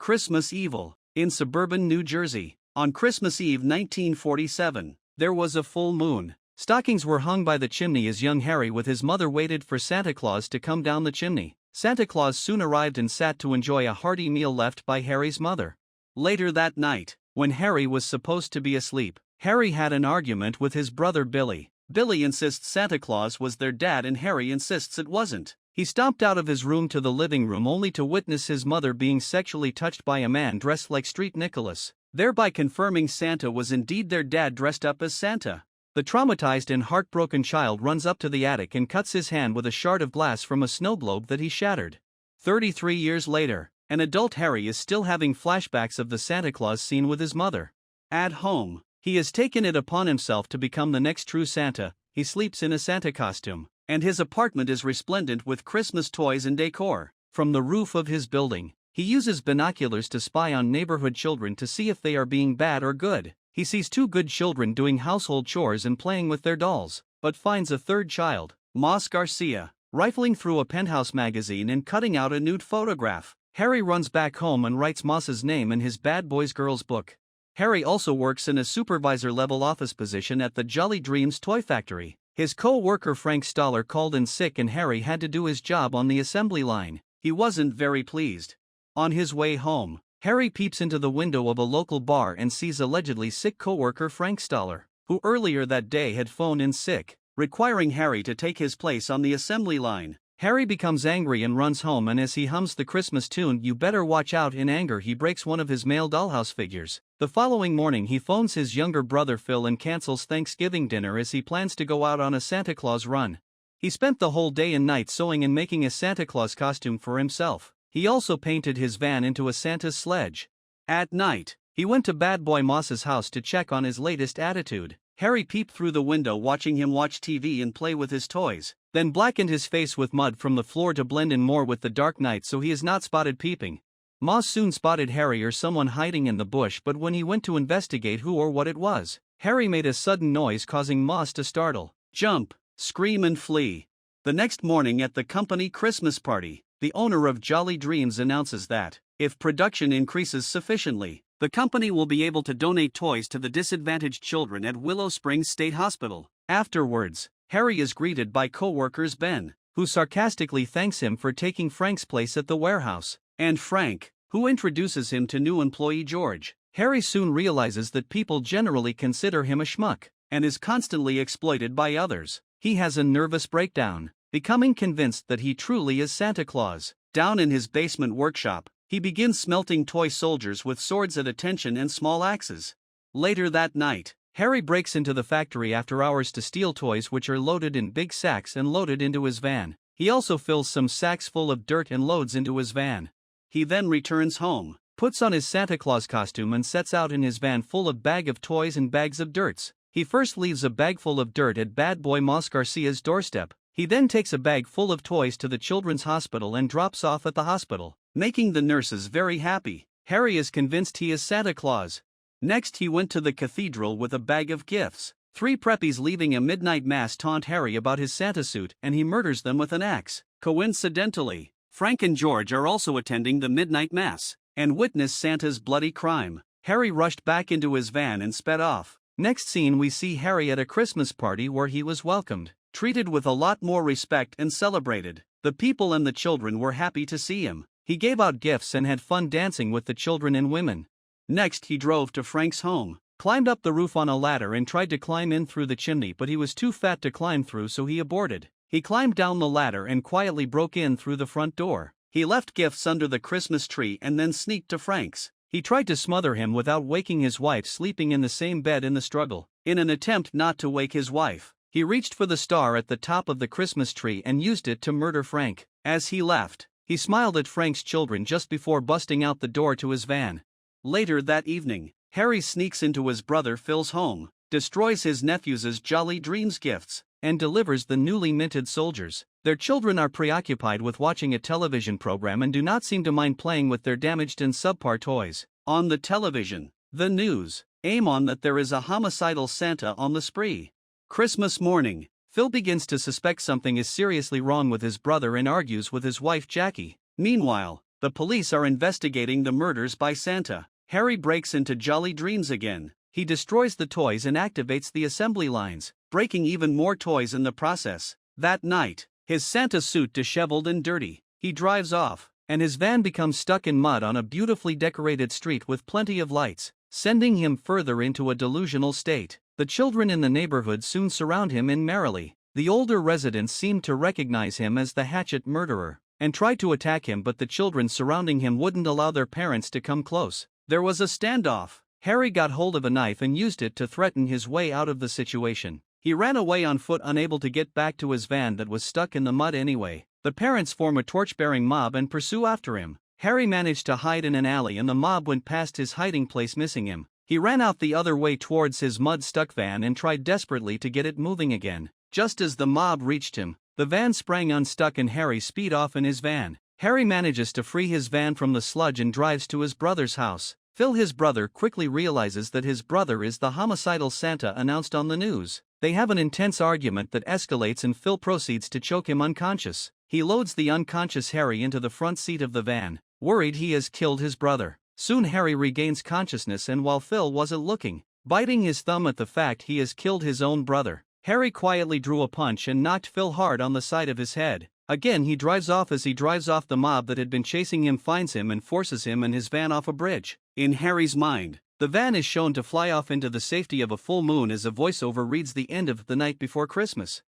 Xmas Evil. In suburban New Jersey, on Christmas Eve 1947, there was a full moon. Stockings were hung by the chimney as young Harry with his mother waited for Santa Claus to come down the chimney. Santa Claus soon arrived and sat to enjoy a hearty meal left by Harry's mother. Later that night, when Harry was supposed to be asleep, Harry had an argument with his brother Billy. Billy insists Santa Claus was their dad and Harry insists it wasn't. He stomped out of his room to the living room only to witness his mother being sexually touched by a man dressed like Street Nicholas, thereby confirming Santa was indeed their dad dressed up as Santa. The traumatized and heartbroken child runs up to the attic and cuts his hand with a shard of glass from a snow globe that he shattered. 33 years later, an adult Harry is still having flashbacks of the Santa Claus scene with his mother. At home, he has taken it upon himself to become the next true Santa. He sleeps in a Santa costume, and his apartment is resplendent with Christmas toys and decor. From the roof of his building, he uses binoculars to spy on neighborhood children to see if they are being bad or good. He sees two good children doing household chores and playing with their dolls, but finds a third child, Moss Garcia, rifling through a Penthouse magazine and cutting out a nude photograph. Harry runs back home and writes Moss's name in his Bad Boys Girls book. Harry also works in a supervisor-level office position at the Jolly Dreams toy factory. His co-worker Frank Stoller called in sick and Harry had to do his job on the assembly line. He wasn't very pleased. On his way home, Harry peeps into the window of a local bar and sees allegedly sick co-worker Frank Stoller, who earlier that day had phoned in sick, requiring Harry to take his place on the assembly line. Harry becomes angry and runs home, and as he hums the Christmas tune "You Better Watch Out" in anger, he breaks one of his male dollhouse figures. The following morning he phones his younger brother Phil and cancels Thanksgiving dinner as he plans to go out on a Santa Claus run. He spent the whole day and night sewing and making a Santa Claus costume for himself. He also painted his van into a Santa's sledge. At night, he went to Bad Boy Moss's house to check on his latest attitude. Harry peeped through the window watching him watch TV and play with his toys, then blackened his face with mud from the floor to blend in more with the dark night so he is not spotted peeping. Moss soon spotted Harry or someone hiding in the bush, but when he went to investigate who or what it was, Harry made a sudden noise causing Moss to startle, jump, scream and flee. The next morning at the company Christmas party, the owner of Jolly Dreams announces that, if production increases sufficiently, the company will be able to donate toys to the disadvantaged children at Willow Springs State Hospital. Afterwards, Harry is greeted by co-workers Ben, who sarcastically thanks him for taking Frank's place at the warehouse, and Frank, who introduces him to new employee George. Harry soon realizes that people generally consider him a schmuck, and is constantly exploited by others. He has a nervous breakdown, becoming convinced that he truly is Santa Claus. Down in his basement workshop, he begins smelting toy soldiers with swords at attention and small axes. Later that night, Harry breaks into the factory after hours to steal toys which are loaded in big sacks and loaded into his van. He also fills some sacks full of dirt and loads into his van. He then returns home, puts on his Santa Claus costume and sets out in his van full of bag of toys and bags of dirts. He first leaves a bag full of dirt at Bad Boy Moss Garcia's doorstep. He then takes a bag full of toys to the children's hospital and drops off at the hospital, making the nurses very happy. Harry is convinced he is Santa Claus. Next he went to the cathedral with a bag of gifts. 3 preppies leaving a midnight mass taunt Harry about his Santa suit and he murders them with an axe. Coincidentally, Frank and George are also attending the midnight mass, and witness Santa's bloody crime. Harry rushed back into his van and sped off. Next scene we see Harry at a Christmas party where he was welcomed, treated with a lot more respect and celebrated. The people and the children were happy to see him. He gave out gifts and had fun dancing with the children and women. Next he drove to Frank's home, climbed up the roof on a ladder and tried to climb in through the chimney, but he was too fat to climb through, so he aborted. He climbed down the ladder and quietly broke in through the front door. He left gifts under the Christmas tree and then sneaked to Frank's. He tried to smother him without waking his wife, sleeping in the same bed in the struggle. In an attempt not to wake his wife, he reached for the star at the top of the Christmas tree and used it to murder Frank. As he left, he smiled at Frank's children just before busting out the door to his van. Later that evening, Harry sneaks into his brother Phil's home, destroys his nephew's Jolly Dreams gifts, and delivers the newly minted soldiers. Their children are preoccupied with watching a television program and do not seem to mind playing with their damaged and subpar toys. On the television, the news aim on that there is a homicidal Santa on the spree. Christmas morning, Phil begins to suspect something is seriously wrong with his brother and argues with his wife Jackie. Meanwhile, The police are investigating the murders by Santa. Harry breaks into Jolly Dreams again. He destroys the toys and activates the assembly lines, breaking even more toys in the process. That night, his Santa suit disheveled and dirty, he drives off, and his van becomes stuck in mud on a beautifully decorated street with plenty of lights, sending him further into a delusional state. The children in the neighborhood soon surround him merrily. The older residents seem to recognize him as the hatchet murderer, and try to attack him, but the children surrounding him wouldn't allow their parents to come close. There was a standoff. Harry got hold of a knife and used it to threaten his way out of the situation. He ran away on foot, unable to get back to his van that was stuck in the mud anyway. The parents form a torch-bearing mob and pursue after him. Harry managed to hide in an alley and the mob went past his hiding place, missing him. He ran out the other way towards his mud-stuck van and tried desperately to get it moving again. Just as the mob reached him, the van sprang unstuck and Harry speed off in his van. Harry manages to free his van from the sludge and drives to his brother's house. Phil, his brother, quickly realizes that his brother is the homicidal Santa announced on the news. They have an intense argument that escalates and Phil proceeds to choke him unconscious. He loads the unconscious Harry into the front seat of the van, worried he has killed his brother. Soon Harry regains consciousness, and while Phil wasn't looking, biting his thumb at the fact he has killed his own brother, Harry quietly drew a punch and knocked Phil hard on the side of his head. Again he drives off. As he drives off, the mob that had been chasing him finds him and forces him and his van off a bridge. In Harry's mind, the van is shown to fly off into the safety of a full moon as a voiceover reads the end of The Night Before Christmas.